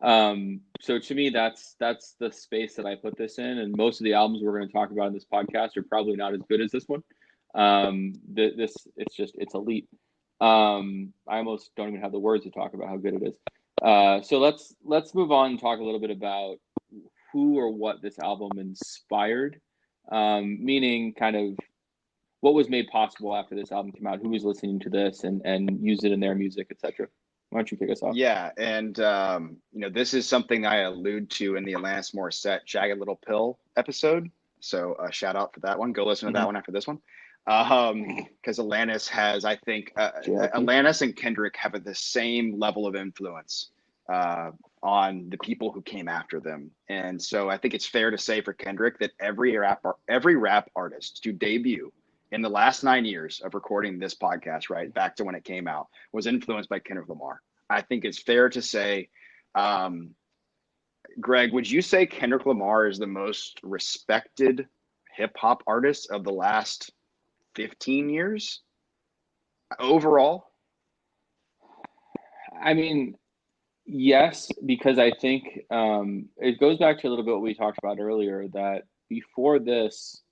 so to me, that's the space that I put this in. And most of the albums we're going to talk about in this podcast are probably not as good as this one. It's elite. I almost don't even have the words to talk about how good it is. So let's move on and talk a little bit about who or what this album inspired, meaning kind of what was made possible after this album came out, who was listening to this and used it in their music, etc. Why don't you kick us off? Yeah, and this is something I allude to in the Alanis Morissette Jagged Little Pill episode. So shout out for that one. Go listen to that one after this one. Because Alanis has, I think, Alanis and Kendrick have the same level of influence on the people who came after them. And so I think it's fair to say for Kendrick that every rap artist to debut in the last 9 years of recording this podcast, right back to when it came out, was influenced by Kendrick Lamar. I think it's fair to say, Greg, would you say Kendrick Lamar is the most respected hip hop artist of the last 15 years overall? I mean, yes, because I think it goes back to a little bit what we talked about earlier, that before this,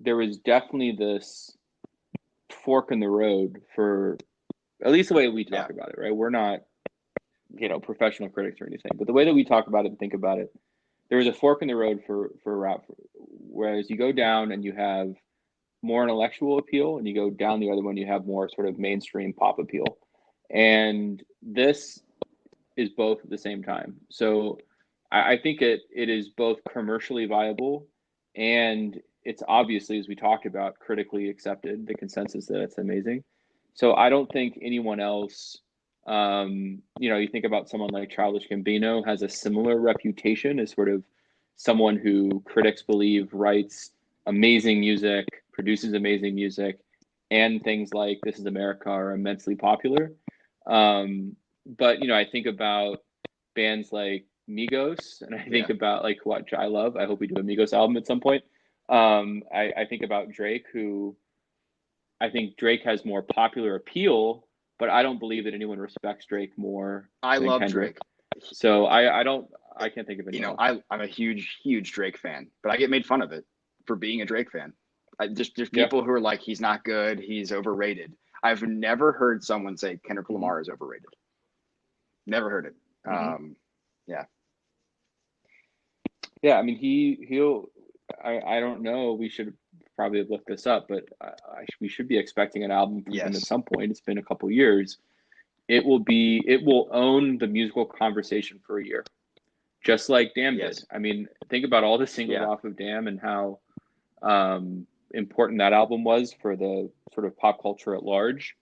there was definitely this fork in the road for at least the way we talk about it, right? We're not, professional critics or anything, but the way that we talk about it and think about it, there was a fork in the road for rap, whereas you go down and you have more intellectual appeal, and you go down the other one, you have more sort of mainstream pop appeal. And this is both at the same time. So I think it is both commercially viable, and it's obviously, as we talked about, critically accepted, the consensus that it's amazing. So I don't think anyone else, you think about someone like Childish Gambino has a similar reputation as sort of someone who critics believe writes amazing music, produces amazing music, and things like This Is America are immensely popular. But I think about bands like Migos, and I think about like what I love. I hope we do a Migos album at some point. I think about Drake, who I think Drake has more popular appeal, but I don't believe that anyone respects Drake more I than love Kendrick. Drake. So I can't think of anyone else. I'm a huge Drake fan, but I get made fun of it for being a Drake fan. There's people who are like, he's not good, he's overrated. I've never heard someone say Kendrick Lamar is overrated. Never heard it. Yeah. Yeah, I mean, I don't know. We should probably look this up, but we should be expecting an album from him at some point. It's been a couple years. It will own the musical conversation for a year, just like Damn did. I mean, think about all the singles off of Damn and how important that album was for the sort of pop culture at large.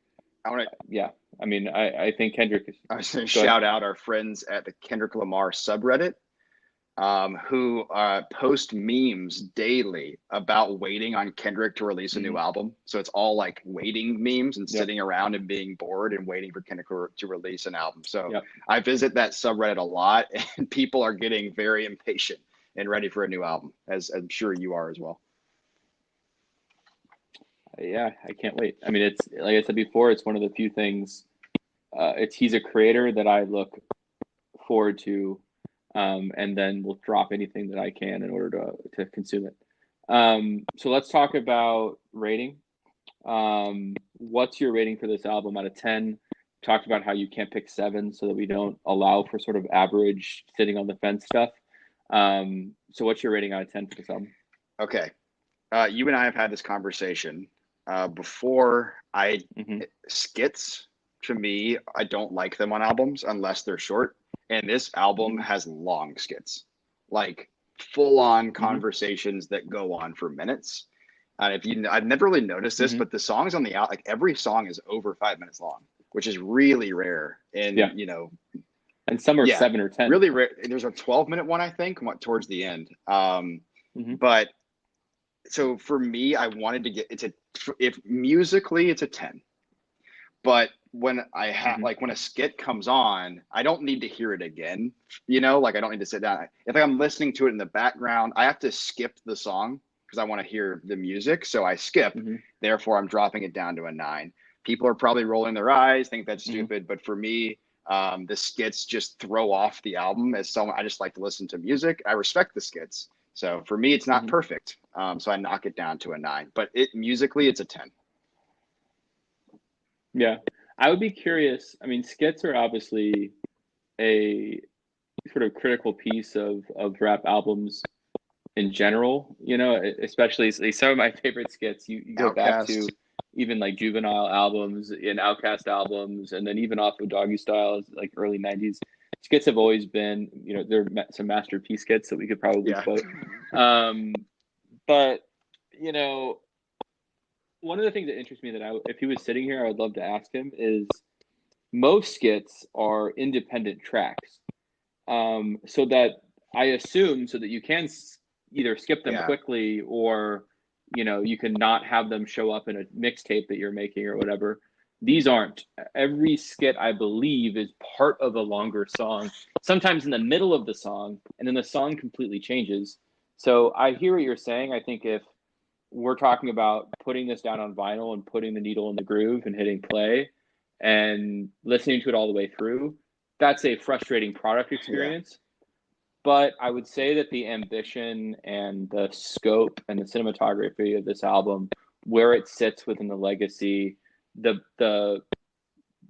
I mean, I think Kendrick is. I was going to shout out our friends at the Kendrick Lamar subreddit, who post memes daily about waiting on Kendrick to release a new album. So it's all like waiting memes and sitting around and being bored and waiting for Kendrick to release an album. So I visit that subreddit a lot, and people are getting very impatient and ready for a new album, as I'm sure you are as well. Yeah, I can't wait. I mean, it's like I said before, it's one of the few things. He's a creator that I look forward to, and then will drop anything that I can in order to consume it. So let's talk about rating. What's your rating for this album out of 10? Talked about how you can't pick 7 so that we don't allow for sort of average sitting on the fence stuff. So what's your rating out of 10 for this album? Okay. You and I have had this conversation before. Skits, to me, I don't like them on albums unless they're short. And this album has long skits, like full on conversations that go on for minutes. And I've never really noticed this, but the songs on like every song is over 5 minutes long, which is really rare. And, and some are 7 or 10. Really rare. There's a 12-minute one, I think, towards the end. But so for me, I wanted to get if musically it's a 10, but when I have when a skit comes on, I don't need to hear it again. Like I don't need to sit down. If I'm listening to it in the background, I have to skip the song because I want to hear the music. So I skip. Therefore, I'm dropping it down to a 9. People are probably rolling their eyes, think that's stupid, but for me, the skits just throw off the album. As someone, I just like to listen to music. I respect the skits. So for me, it's not perfect. So I knock it down to a 9, but musically, it's a 10. Yeah. I would be curious. I mean, skits are obviously a sort of critical piece of rap albums in general, especially some of my favorite skits. You go back to even like Juvenile albums and Outkast albums, and then even off of Doggy Style, like early 90s. Skits have always been, there are some masterpiece skits that we could probably quote. But, one of the things that interests me that if he was sitting here, I would love to ask him is most skits are independent tracks. So that I assume so that you can either skip them quickly or, you can not have them show up in a mixtape that you're making or whatever. These aren't. Every skit, I believe, is part of a longer song, sometimes in the middle of the song, and then the song completely changes. So I hear what you're saying. I think if we're talking about putting this down on vinyl and putting the needle in the groove and hitting play and listening to it all the way through, that's a frustrating product experience. But I would say that the ambition and the scope and the cinematography of this album, where it sits within the legacy, the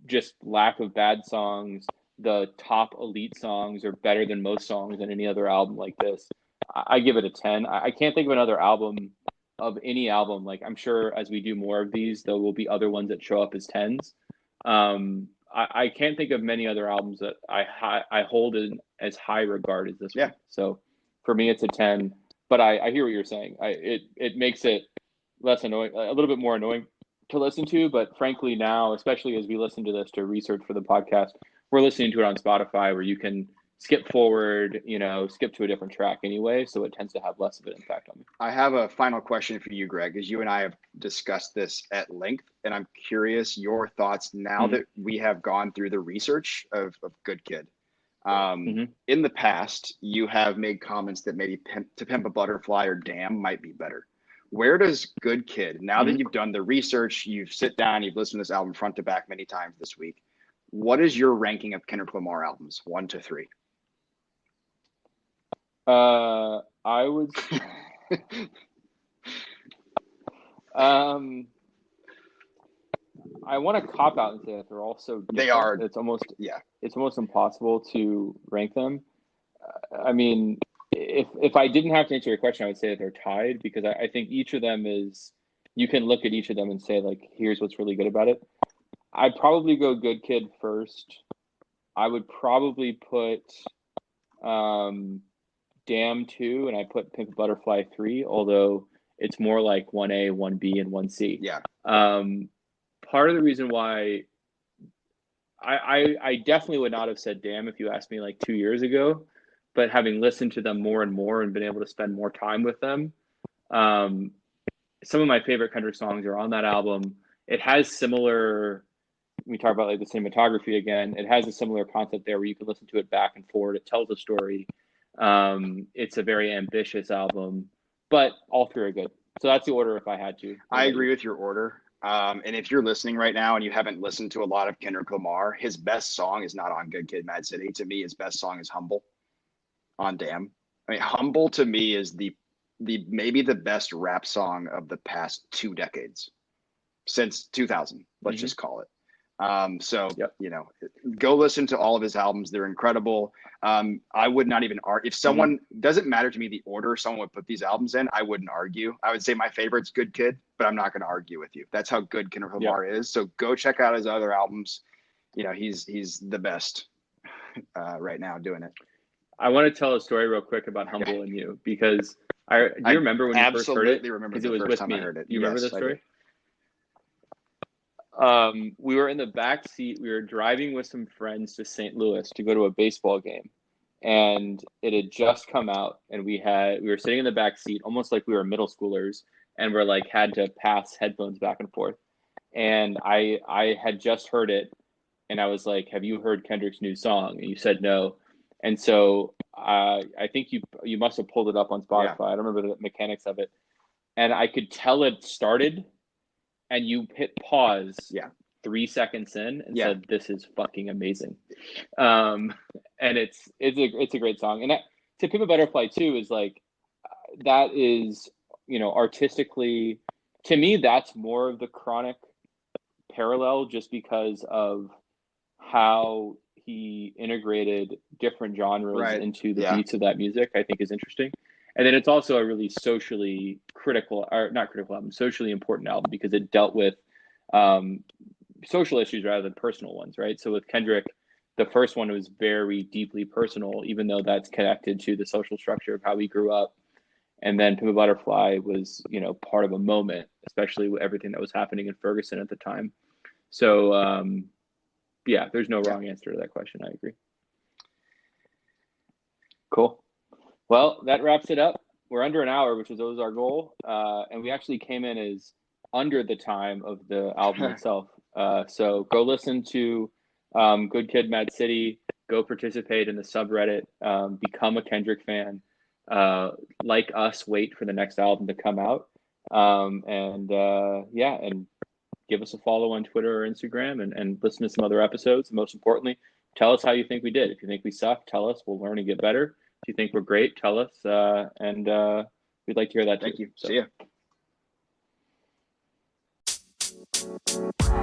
just lack of bad songs, the top elite songs are better than most songs in any other album like this. I give it a 10. I can't think of another album of any album. Like, I'm sure as we do more of these, there will be other ones that show up as 10s. I can't think of many other albums that I hold in as high regard as this one. So for me, it's a 10. But I hear what you're saying. It makes it less annoying, a little bit more annoying to listen to. But frankly, now, especially as we listen to this to research for the podcast, we're listening to it on Spotify, where you can skip forward, skip to a different track anyway. So it tends to have less of an impact on me. I have a final question for you, Greg, as you and I have discussed this at length, and I'm curious your thoughts now that we have gone through the research of Good Kid. In the past, you have made comments that maybe To Pimp a Butterfly or Damn might be better. Where does Good Kid, now that you've done the research, you've sit down, you've listened to this album front to back many times this week, what is your ranking of Kendrick Lamar albums, 1 to 3? I would. I want to cop out and say that they're all so different. They are. It's almost impossible to rank them. I mean, if I didn't have to answer your question, I would say that they're tied, because I think each of them is. You can look at each of them and say, like, here's what's really good about it. I'd probably go Good Kid first. I would probably put Damn 2, and I put Pimp a Butterfly 3, although it's more like 1A, 1B, and 1C. Yeah. Part of the reason why I definitely would not have said Damn if you asked me like 2 years ago, but having listened to them more and more and been able to spend more time with them, some of my favorite Kendrick songs are on that album. It has similar, we talk about like the cinematography again, it has a similar concept there where you can listen to it back and forward. It tells a story. It's a very ambitious album, but all three are good. So that's the order if I had to. I agree with your order. And if you're listening right now and you haven't listened to a lot of Kendrick Lamar, his best song is not on Good Kid, M.A.A.d City. To me, his best song is Humble on Damn. I mean, Humble to me is the maybe the best rap song of the past 2 decades, since 2000. Let's just call it. Go listen to all of his albums. They're incredible. I would not even argue. If someone, doesn't matter to me the order someone would put these albums in, I wouldn't argue. I would say my favorite's Good Kid, but I'm not going to argue with you. That's how good Kendrick Lamar is. So go check out his other albums. He's the best right now doing it. I want to tell a story real quick about Humble and You, because do you remember when you first heard it? Absolutely remember because it was with me. I heard it. You remember this story? We were in the back seat. We were driving with some friends to St. Louis to go to a baseball game, and it had just come out. And we were sitting in the back seat, almost like we were middle schoolers, and we're like had to pass headphones back and forth. And I had just heard it, and I was like, "Have you heard Kendrick's new song?" And you said no. And so I think you must have pulled it up on Spotify. I don't remember the mechanics of it, and I could tell it started. And you hit pause 3 seconds in and said, "This is fucking amazing." And it's a great song. And To Pimp a Butterfly too is like, that is, artistically, to me, that's more of the Chronic parallel, just because of how he integrated different genres into the beats of that music. I think is interesting. And then it's also a really socially socially important album, because it dealt with social issues rather than personal ones, right? So with Kendrick, the first one was very deeply personal, even though that's connected to the social structure of how he grew up. And then Pimp a Butterfly was, part of a moment, especially with everything that was happening in Ferguson at the time. So, there's no wrong answer to that question. I agree. Cool. Well, that wraps it up. We're under an hour, which was always our goal. And we actually came in as under the time of the album itself. So go listen to Good Kid, M.A.A.d City. Go participate in the subreddit. Become a Kendrick fan. Like us, wait for the next album to come out. And give us a follow on Twitter or Instagram, and listen to some other episodes. And most importantly, tell us how you think we did. If you think we suck, tell us. We'll learn and get better. If you think we're great, tell us, and we'd like to hear that too. Thank you. See ya.